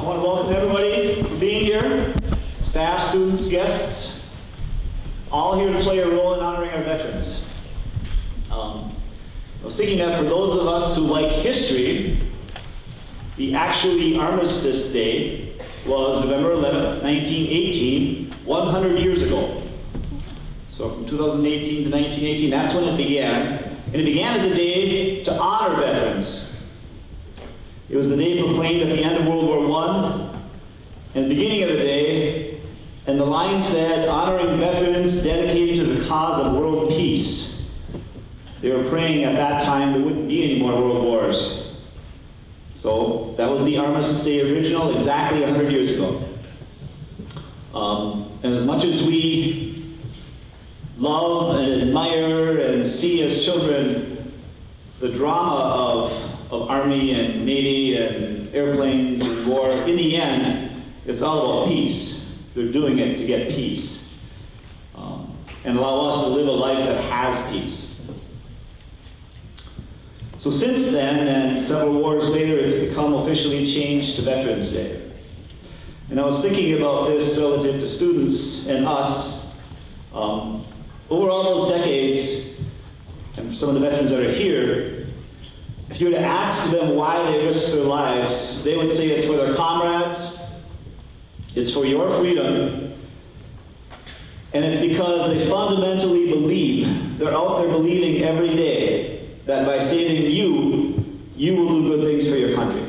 want to welcome everybody for being here, staff, students, guests, all here to play a role in honoring our veterans. I was thinking that for those of us who like history, the Armistice Day was November 11th, 1918, 100 years ago. So from 2018 to 1918, that's when it began. And it began as a day to honor veterans. It was the day proclaimed at the end of World War I, and the beginning of the day, and the line said, honoring veterans dedicated to the cause of world peace. They were praying at that time there wouldn't be any more world wars. So that was the Armistice Day original, exactly 100 years ago. And as much as we love and admire and see as children the drama of Army and Navy and airplanes and war, in the end, it's all about peace. They're doing it to get peace. And allow us to live a life that has peace. So since then, and several wars later, it's become officially changed to Veterans Day. And I was thinking about this relative to students and us. Over all those decades, and for some of the veterans that are here, if you were to ask them why they risked their lives, they would say it's for their comrades, it's for your freedom, and it's because they fundamentally believe, they're out there believing every day that by saving you, you will do good things for your country.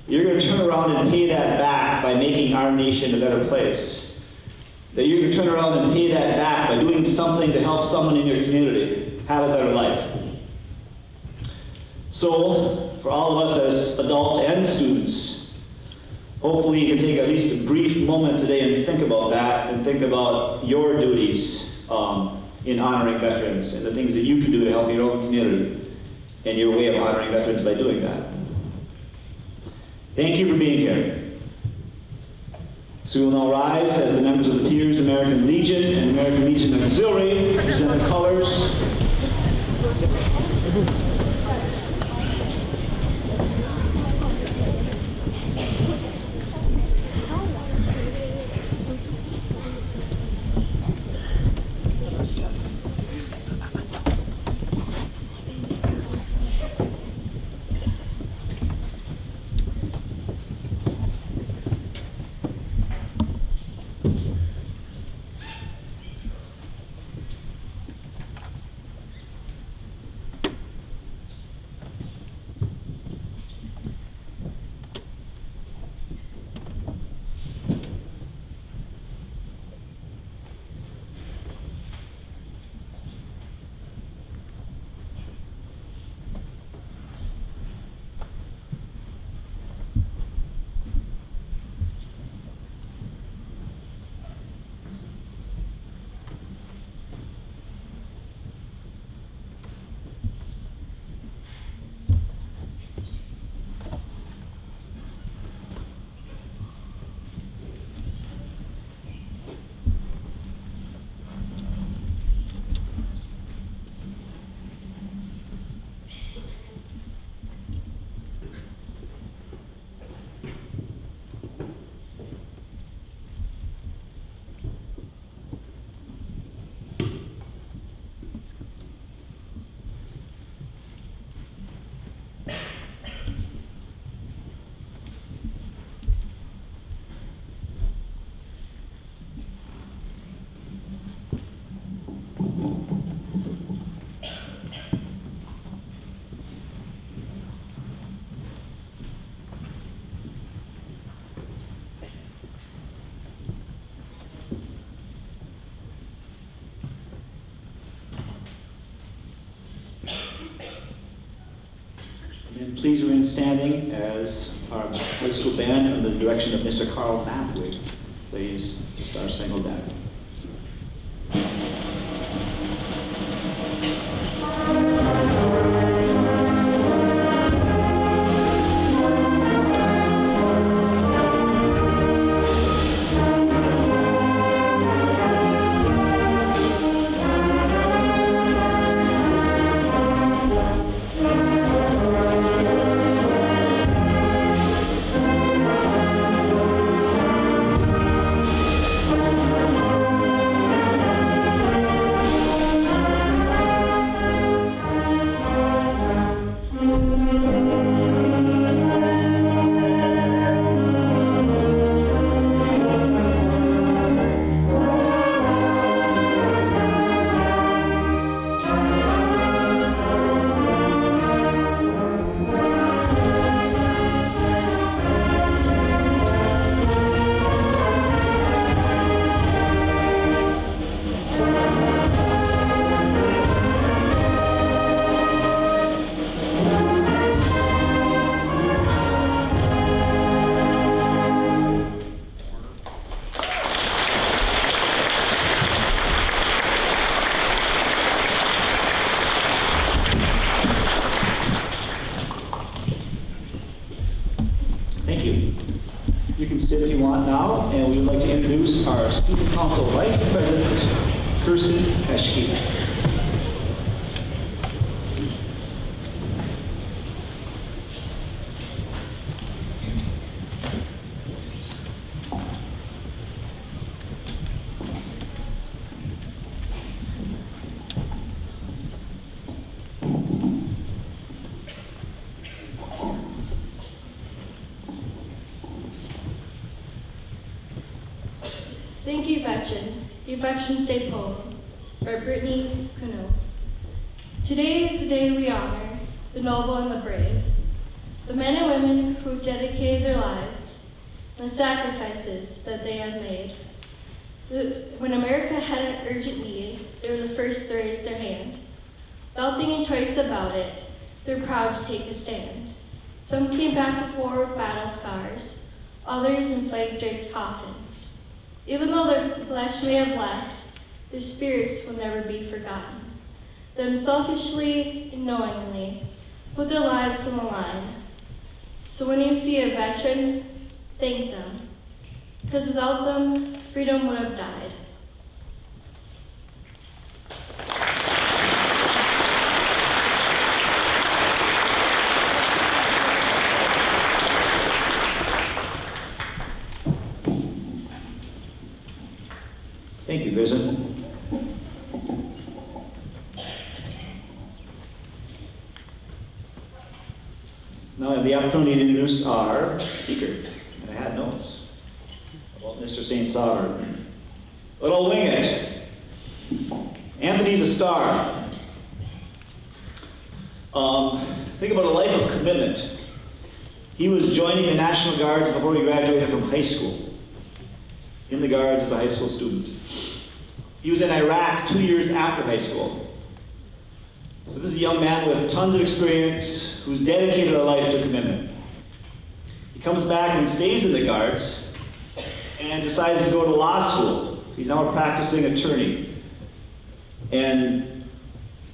You're going to turn around and pay that back by making our nation a better place. That you're going to turn around and pay that back by doing something to help someone in your community have a better life. So, for all of us as adults and students, hopefully you can take at least a brief moment today and think about that, and think about your duties in honoring veterans and the things that you can do to help your own community and your way of honoring veterans by doing that. Thank you for being here. So we will now rise as the members of the Piers American Legion and American Legion Auxiliary present the colors. And please remain standing as our high school band under the direction of Mr. Carl Mathwig plays the Star Spangled Banner. sit if you want now, and we would like to introduce our Student Council Vice President, Kirsten Heschke. Thank you, Veterans Day poem by Brittany Kuno. Today is the day we honor the noble and the brave, the men and women who dedicated their lives and the sacrifices that they have made. When America had an urgent need, they were the first to raise their hand. Without thinking twice about it, they're proud to take a stand. Some came back of war with battle scars, others in flag-draped coffins. Even though their flesh may have left, their spirits will never be forgotten. They unselfishly and knowingly put their lives on the line. So when you see a veteran, thank them, because without them, freedom would have died. Thank you, Kristen. Now I have the opportunity to introduce our speaker. And I had notes about Mr. St. Sauber. But I'll wing it. Anthony's a star. Think about a life of commitment. He was joining the National Guards before he graduated from high school. In the Guards as a high school student. He was in Iraq 2 years after high school. So this is a young man with tons of experience who's dedicated a life to commitment. He comes back and stays in the Guards and decides to go to law school. He's now a practicing attorney. And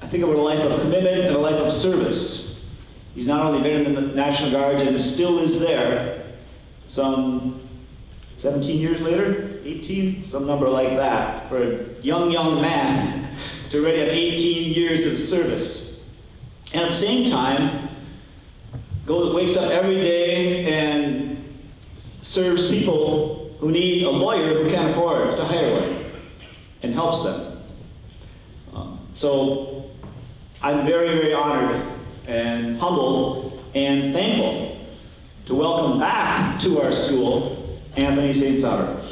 I think about a life of commitment and a life of service. He's not only been in the National Guards and still is there some 17 years later, 18, some number like that, for a young man to already have 18 years of service. And at the same time, wakes up every day and serves people who need a lawyer who can't afford to hire one, and helps them. So I'm very, very honored and humbled and thankful to welcome back to our school Anthony St. Sauber.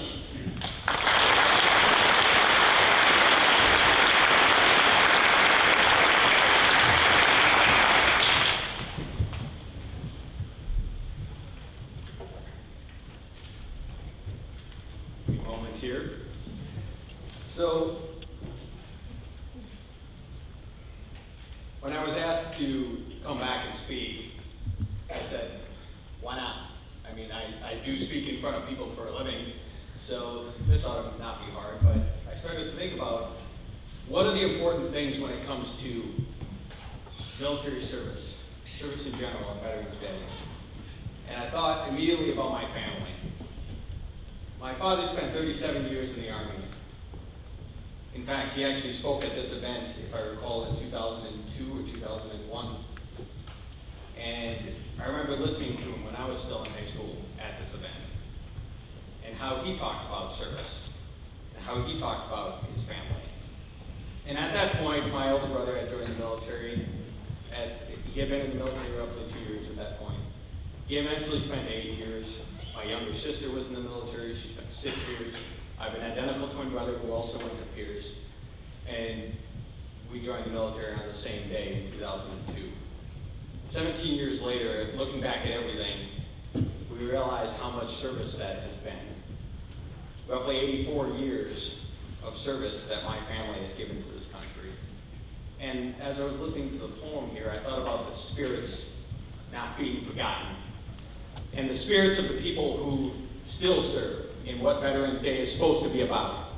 Moment here. So, when I was asked to come back and speak, I said, why not? I mean, I do speak in front of people for a living, so this ought to not be hard, but I started to think about what are the important things when it comes to military service in general on Veterans Day. And I thought immediately about my family. My father spent 37 years in the Army. In fact, he actually spoke at this event, if I recall, in 2002 or 2001. And I remember listening to him when I was still in high school at this event, and how he talked about service, and how he talked about his family. And at that point, my older brother had joined the military. He had been in the military roughly 2 years at that point. He eventually spent 8 years. My younger sister was in the military. She spent 6 years. I have an identical twin brother who also went to Pierce. And we joined the military on the same day in 2002. 17 years later, looking back at everything, we realized how much service that has been. Roughly 84 years of service that my family has given to this country. And as I was listening to the poem here, I thought about the spirits not being forgotten, and the spirits of the people who still serve in what Veterans Day is supposed to be about.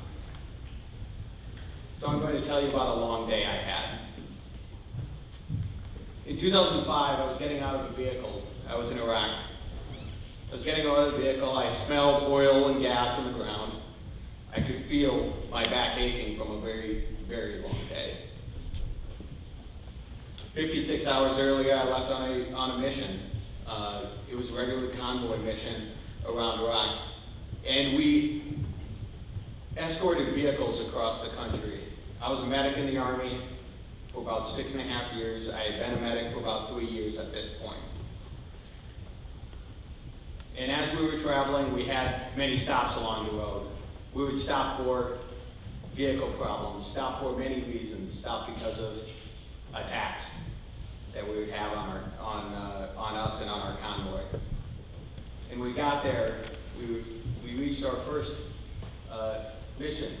So I'm going to tell you about a long day I had. In 2005, I was getting out of the vehicle. I was in Iraq. I was getting out of the vehicle, I smelled oil and gas on the ground. I could feel my back aching from a very, very long day. 56 hours earlier, I left on a mission. It was a regular convoy mission around Iraq. And we escorted vehicles across the country. I was a medic in the Army for about 6.5 years. I had been a medic for about 3 years at this point. And as we were traveling, we had many stops along the road. We would stop for vehicle problems, stop for many reasons, stop because of attacks that we would have on us and on our convoy. And we got there, we reached our first mission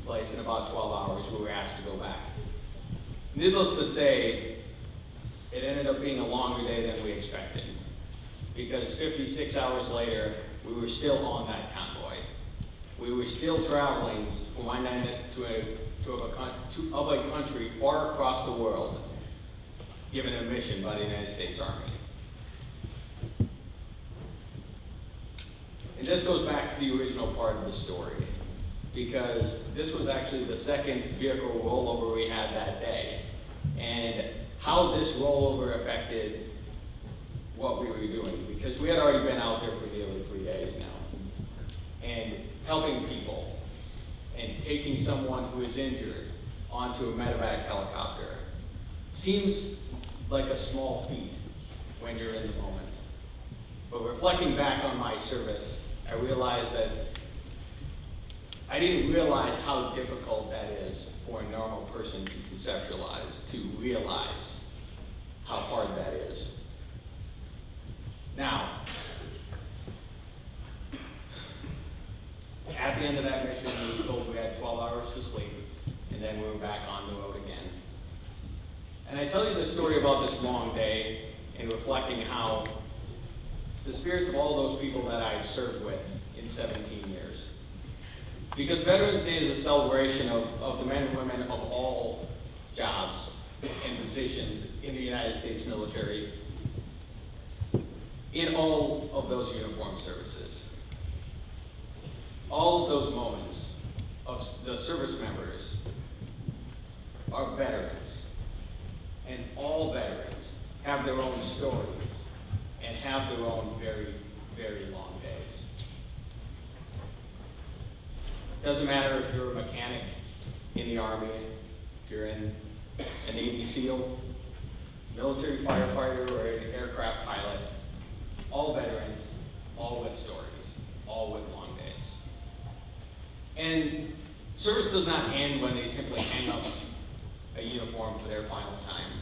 place in about 12 hours. We were asked to go back. Needless to say, it ended up being a longer day than we expected, because 56 hours later, we were still on that convoy. We were still traveling from one end of a country far across the world, given a mission by the United States Army. And this goes back to the original part of the story, because this was actually the second vehicle rollover we had that day. And how this rollover affected what we were doing, because we had already been out there for nearly 3 days now, and helping people, and taking someone who is injured onto a medevac helicopter seems like a small feat when you're in the moment. But reflecting back on my service, I realized that I didn't realize how difficult that is for a normal person to conceptualize, to realize how hard that is. Now, at the end of that mission, we were told we had 12 hours to sleep, and then we were back on the road again. And I tell you this story about this long day and reflecting how the spirits of all those people that I've served with in 17 years. Because Veterans Day is a celebration of the men and women of all jobs and positions in the United States military, in all of those uniformed services. All of those moments of the service members are veterans. And all veterans have their own stories and have their own very, very long days. Doesn't matter if you're a mechanic in the Army, if you're in a Navy SEAL, military firefighter, or an aircraft pilot, all veterans, all with stories, all with long days. And service does not end when they simply hang up a uniform for their final time.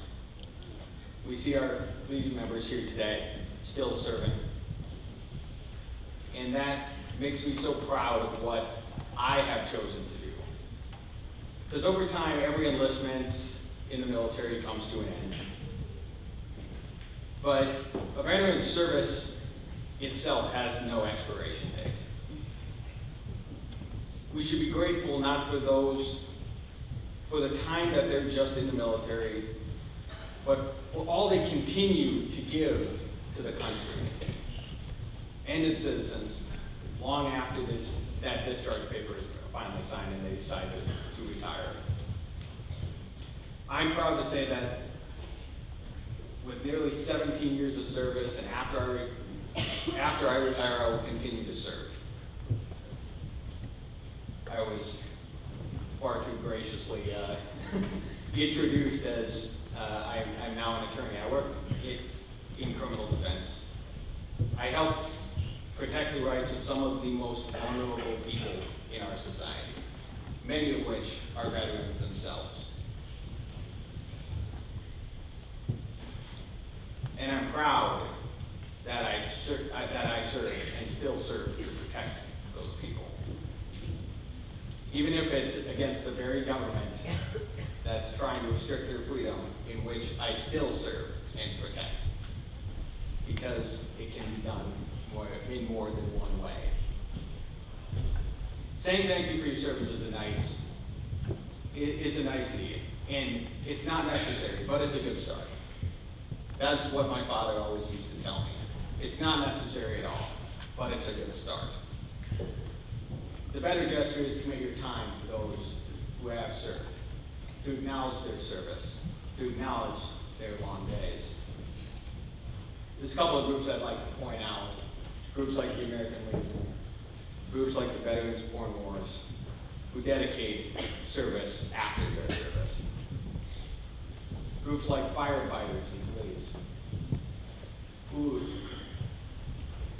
We see our Legion members here today still serving. And that makes me so proud of what I have chosen to do. Because over time, every enlistment in the military comes to an end. But a veteran's service itself has no expiration date. We should be grateful not for the time that they're just in the military, but for all they continue to give to the country and its citizens long after that discharge paper is finally signed and they decide to retire. I'm proud to say that with nearly 17 years of service, and after I retire, I will continue to serve. I was far too graciously introduced as I'm now an attorney. I work in criminal defense. I help protect the rights of some of the most vulnerable people in our society, many of which are veterans themselves. And I'm proud that I serve and still serve to protect those people. Even if it's against the very government that's trying to restrict their freedom, in which I still serve and protect. Because it can be done in more than one way. Saying thank you for your service is a nicety, and it's not necessary, but it's a good start. That's what my father always used to tell me. It's not necessary at all, but it's a good start. The better gesture is commit your time for those who have served, to acknowledge their service, to acknowledge their long days. There's a couple of groups I'd like to point out. Groups like the American Legion, groups like the Veterans of Foreign Wars, who dedicate service after their service. Groups like firefighters and police, who,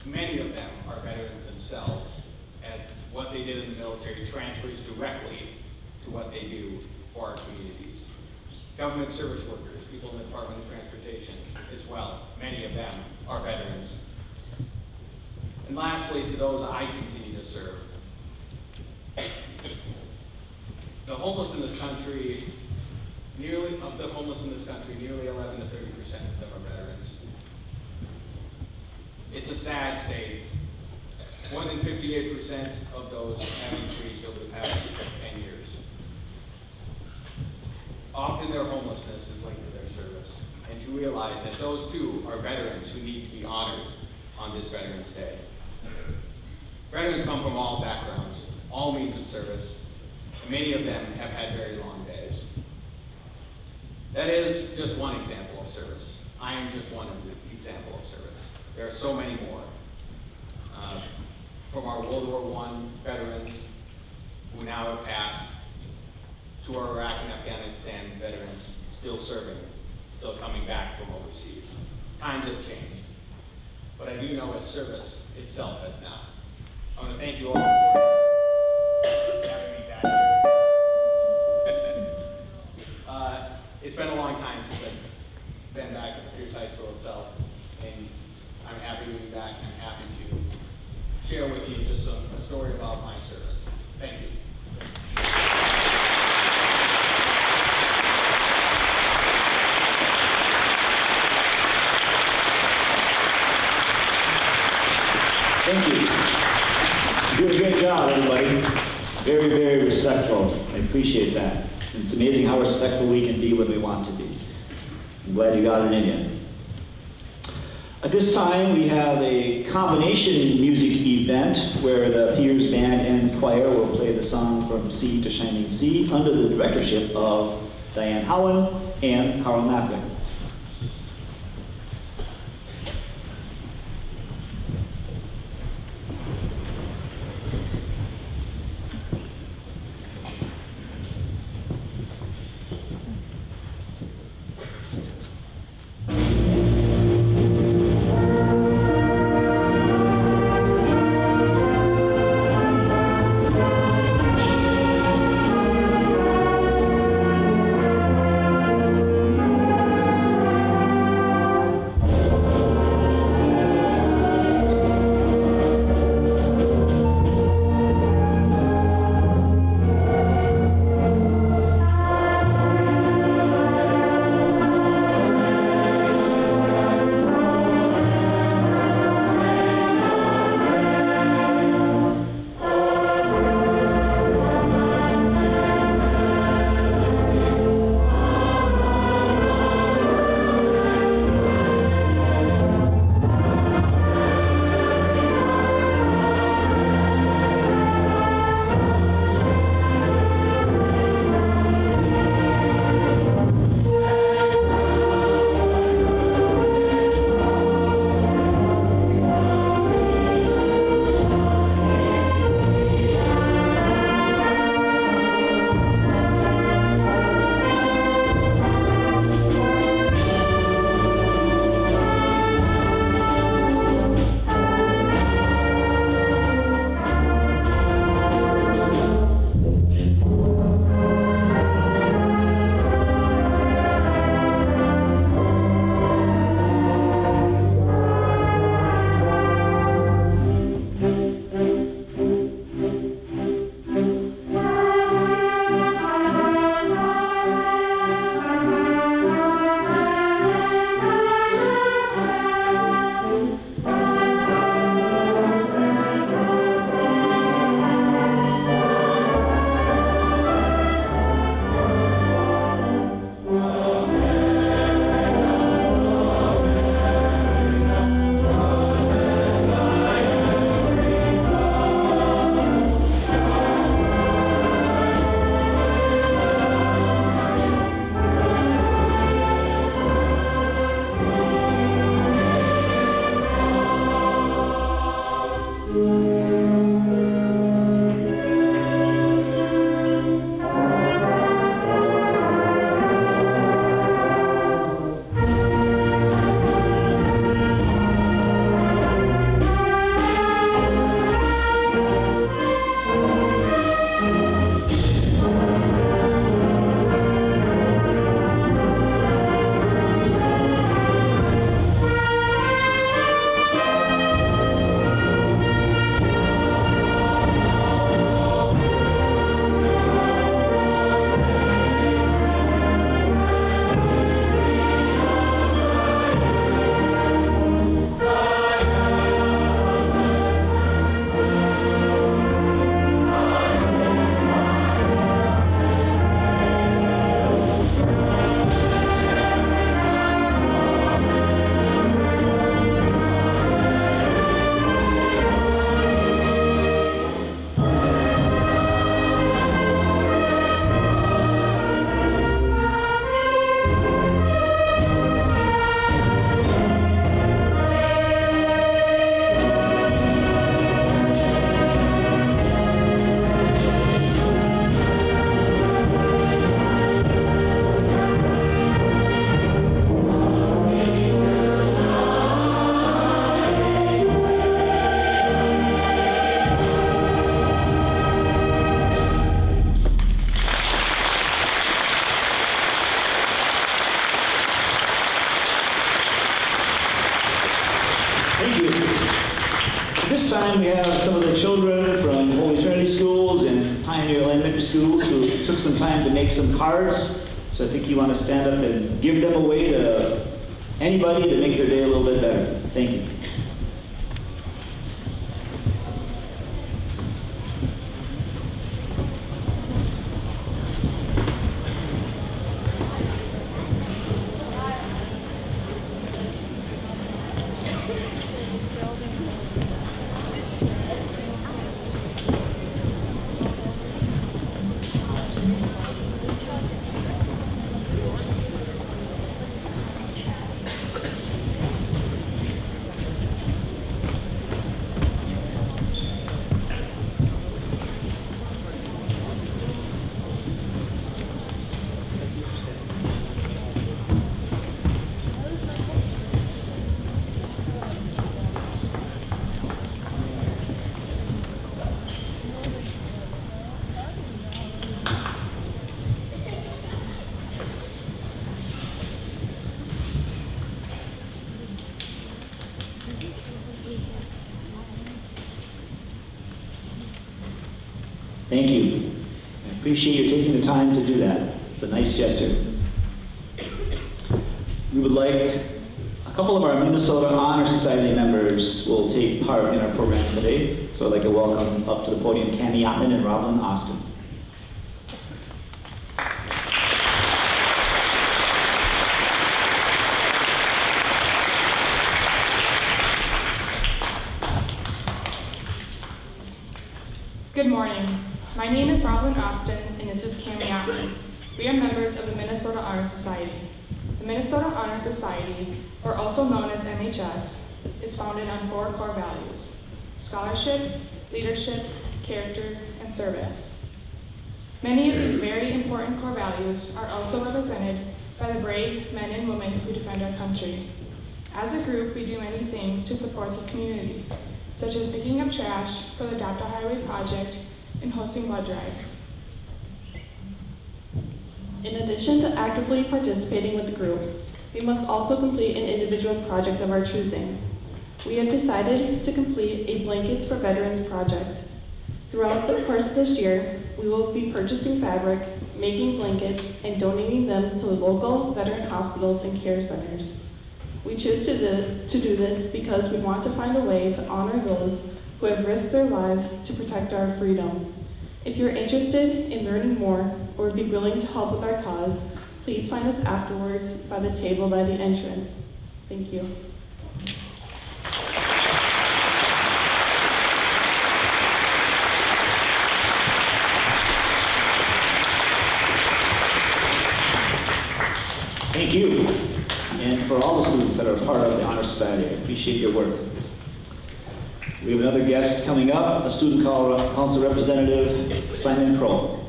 many of them are veterans themselves, as what they did in the military transfers directly to what they do for our communities. Government service workers, people in the Department of Transportation as well, many of them are veterans. And lastly, to those I continue to serve. The homeless in this country, nearly 11 to 30% of them are veterans. It's a sad state. More than 58% of those have increased over the past 10 years. Often their homelessness is linked to their service, and to realize that those too are veterans who need to be honored on this Veterans Day. Veterans come from all backgrounds, all means of service, and many of them have had very long days. That is just one example of service. I am just one example of service. There are so many more. From our World War I veterans who now have passed, to our Iraq and Afghanistan veterans still serving, still coming back from overseas. Times have changed, but I do know that service itself has not. I want to thank you all for having me back here. It's been a long time since I've been back at Pierce High School itself, and I'm happy to be back, and I'm happy to share with you just a story about my service. Thank you. Thank you. You're doing a great job, everybody. Very, very respectful. I appreciate that. It's amazing how respectful we can be when we want to be. I'm glad you got it in you. At this time, we have a combination music event where the Piers Band and Choir will play the song From Sea to Shining Sea under the directorship of Diane Howen and Carl Mathwin. Thank you. At this time, we have some of the children from Holy Trinity Schools and Pioneer Elementary Schools who took some time to make some cards. So I think you want to stand up and give them away to anybody to make their day a little bit better. Thank you. Thank you. I appreciate you taking the time to do that. It's a nice gesture. We would like a couple of our Minnesota Honor Society members will take part in our program today. So I'd like to welcome up to the podium Cami Ottman and Robin Austin. Good morning. My name is Robin Austin, and this is Cami Ottman. We are members of the Minnesota Honor Society. The Minnesota Honor Society, or also known as MHS, is founded on 4 core values: scholarship, leadership, character, and service. Many of these very important core values are also represented by the brave men and women who defend our country. As a group, we do many things to support the community, such as picking up trash for the Adopt a Highway project and hosting blood drives. In addition to actively participating with the group, we must also complete an individual project of our choosing. We have decided to complete a Blankets for Veterans project. Throughout the course of this year, we will be purchasing fabric, making blankets, and donating them to the local veteran hospitals and care centers. We choose to do this because we want to find a way to honor those who have risked their lives to protect our freedom. If you're interested in learning more or would be willing to help with our cause, please find us afterwards by the table by the entrance. Thank you. Thank you. And for all the students that are part of the Honor Society, I appreciate your work. We have another guest coming up, a Student Council Representative, Simon Crow.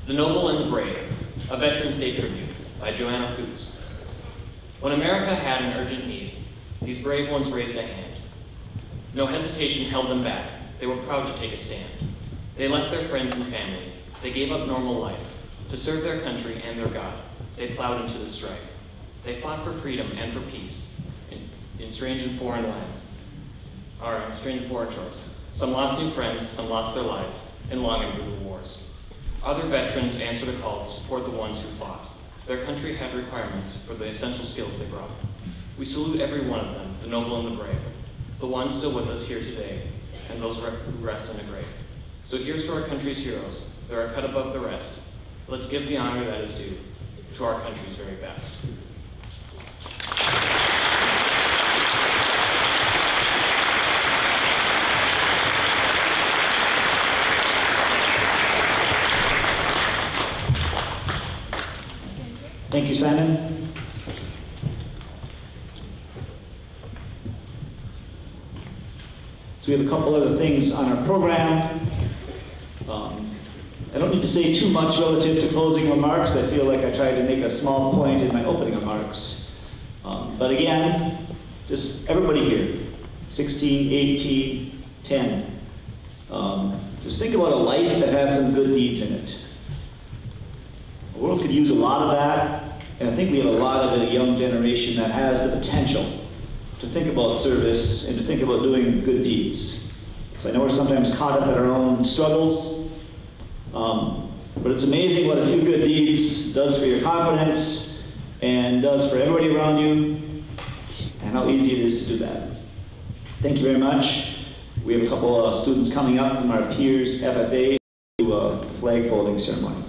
The Noble and the Brave, a Veterans Day Tribute by Joanna Foos. When America had an urgent need, these brave ones raised a hand. No hesitation held them back. They were proud to take a stand. They left their friends and family. They gave up normal life to serve their country and their God. They plowed into the strife. They fought for freedom and for peace in strange and foreign lands, or strange and foreign shores. Some lost new friends, some lost their lives in long and brutal wars. Other veterans answered a call to support the ones who fought. Their country had requirements for the essential skills they brought. We salute every one of them, the noble and the brave, the ones still with us here today, and those who rest in the grave. So here's to our country's heroes. They are cut above the rest. Let's give the honor that is due to our country's very best. Thank you, Simon. So we have a couple other things on our program. I don't need to say too much relative to closing remarks. I feel like I tried to make a small point in my opening remarks. But again, just everybody here, 16, 18, 10. Just think about a life that has some good deeds in it. The world could use a lot of that, and I think we have a lot of a young generation that has the potential to think about service and to think about doing good deeds. So I know we're sometimes caught up in our own struggles, but it's amazing what a few good deeds does for your confidence and does for everybody around you, and how easy it is to do that. Thank you very much. We have a couple of students coming up from our peers FFA to a flag folding ceremony.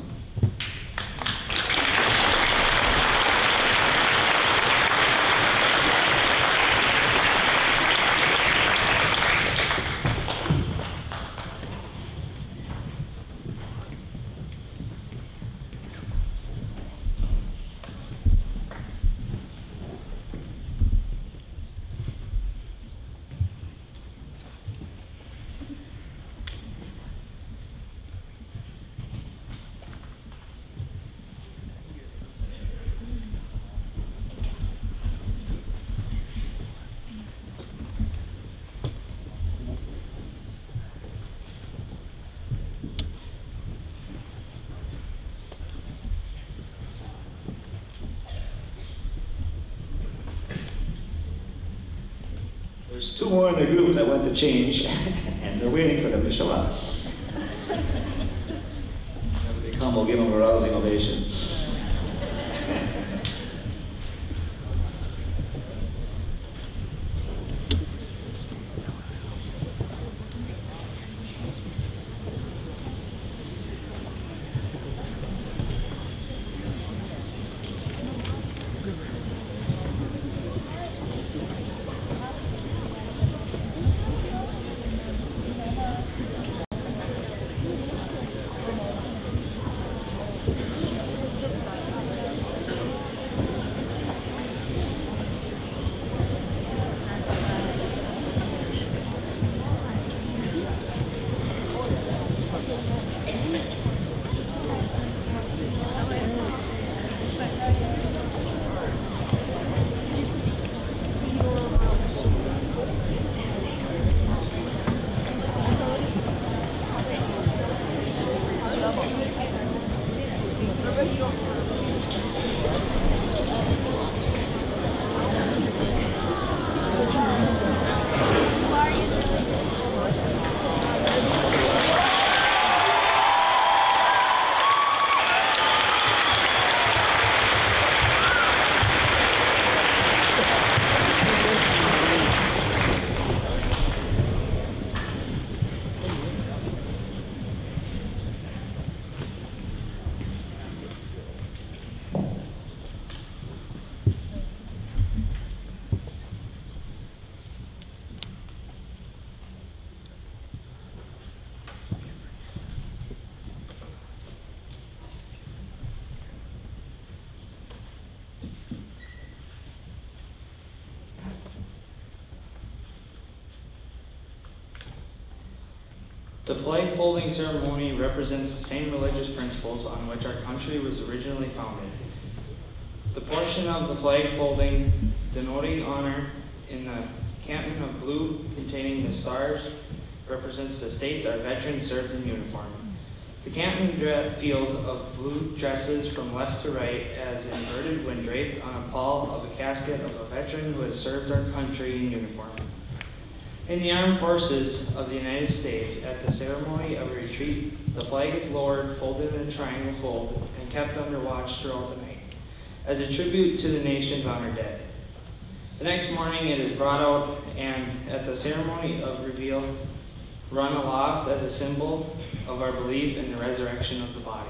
There's two more in the group that went to change, and they're waiting for them to show up. When they come, we'll give them a rousing ovation. The flag folding ceremony represents the same religious principles on which our country was originally founded. The portion of the flag folding denoting honor in the canton of blue containing the stars represents the states our veterans served in uniform. The canton field of blue dresses from left to right as inverted when draped on a pall of a casket of a veteran who has served our country in uniform. In the Armed Forces of the United States, at the ceremony of retreat, the flag is lowered, folded in a triangle fold, and kept under watch throughout the night, as a tribute to the nation's honored dead. The next morning it is brought out and, at the ceremony of reveal, run aloft as a symbol of our belief in the resurrection of the body.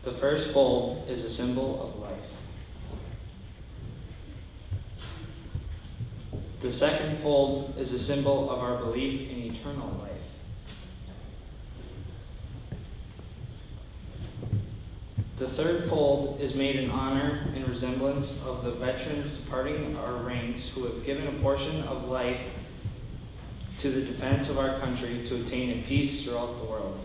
The first fold is a symbol of life. The second fold is a symbol of our belief in eternal life. The third fold is made in honor and resemblance of the veterans departing our ranks who have given a portion of life to the defense of our country to attain a peace throughout the world.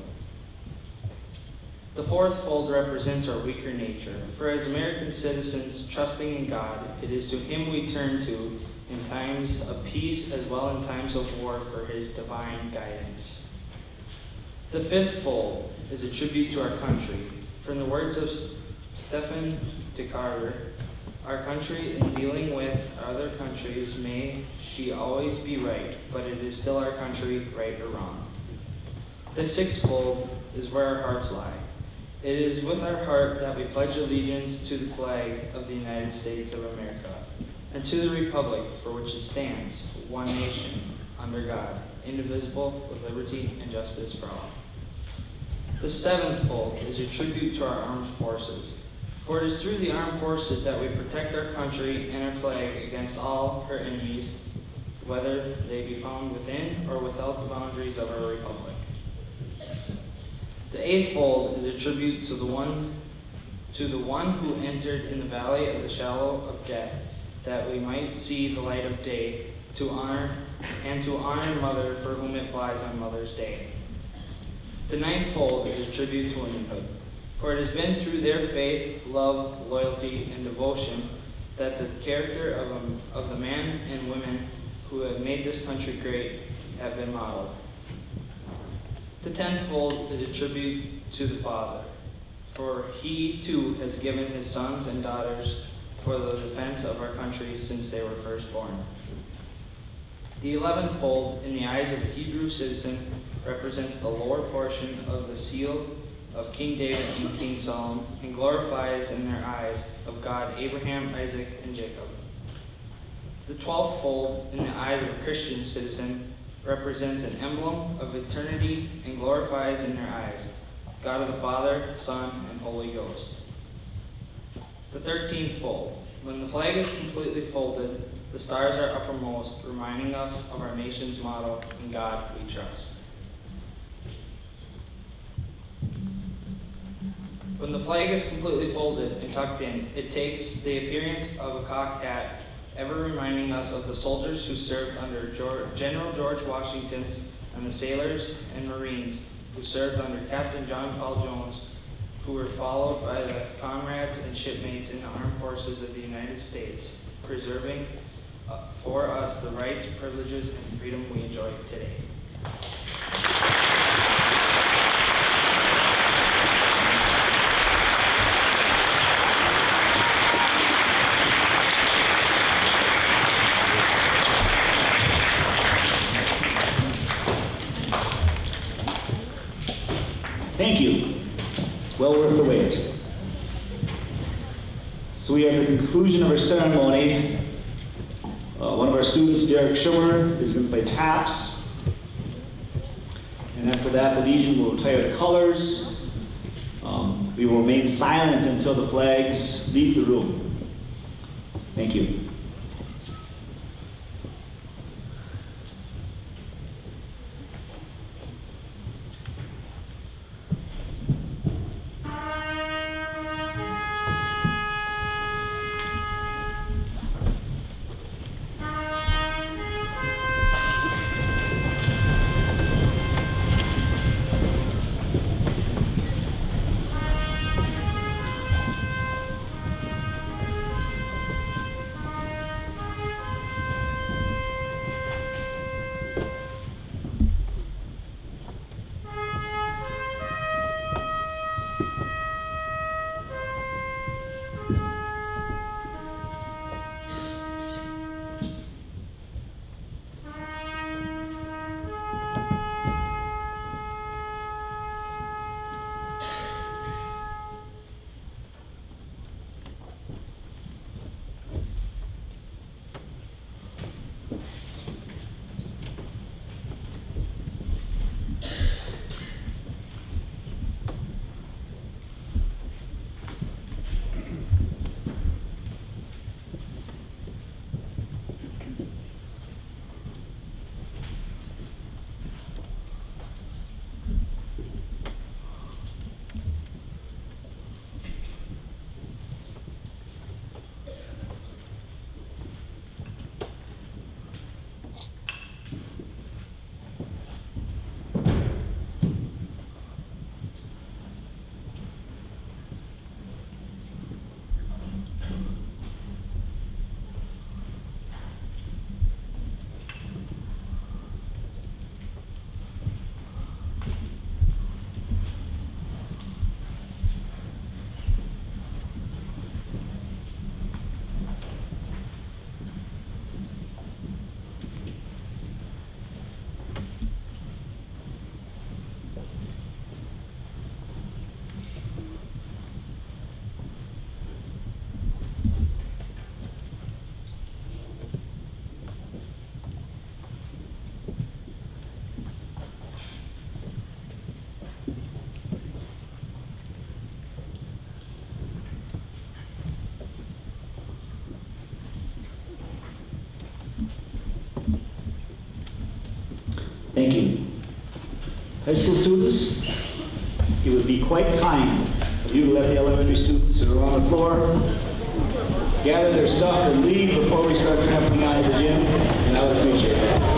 The fourth fold represents our weaker nature. For as American citizens trusting in God, it is to Him we turn to in times of peace as well in times of war for His divine guidance. The fifth fold is a tribute to our country. From the words of Stephen Decatur, our country in dealing with other countries may she always be right, but it is still our country, right or wrong. The sixth fold is where our hearts lie. It is with our heart that we pledge allegiance to the flag of the United States of America and to the republic for which it stands, one nation, under God, indivisible, with liberty and justice for all. The seventh fold is a tribute to our armed forces. For it is through the armed forces that we protect our country and our flag against all her enemies, whether they be found within or without the boundaries of our republic. The eighth fold is a tribute to the one who entered in the valley of the shadow of death, that we might see the light of day, to honor Mother for whom it flies on Mother's Day. The ninth fold is a tribute to womanhood, for it has been through their faith, love, loyalty, and devotion that the character of the men and women who have made this country great have been modeled. The 10th fold is a tribute to the Father, for He too has given His sons and daughters for the defense of our country since they were first born. The 11th fold, in the eyes of a Hebrew citizen, represents the lower portion of the seal of King David and King Solomon, and glorifies in their eyes of God Abraham, Isaac, and Jacob. The 12th fold, in the eyes of a Christian citizen, represents an emblem of eternity and glorifies in their eyes God of the Father, Son, and Holy Ghost. The 13th fold. When the flag is completely folded, the stars are uppermost, reminding us of our nation's motto, "In God we trust." When the flag is completely folded and tucked in, it takes the appearance of a cocked hat, ever reminding us of the soldiers who served under General George Washington and the sailors and Marines who served under Captain John Paul Jones, who were followed by the comrades and shipmates in the armed forces of the United States, preserving for us the rights, privileges, and freedom we enjoy today. Thank you. Well worth the wait. So we have the conclusion of our ceremony. One of our students, Derek Schimmer, is going to play taps. And after that, the Legion will retire the colors. We will remain silent until the flags leave the room. Thank you. Thank you. High school students, it would be quite kind of you to let the elementary students who are on the floor gather their stuff and leave before we start trampling out of the gym, and I would appreciate that.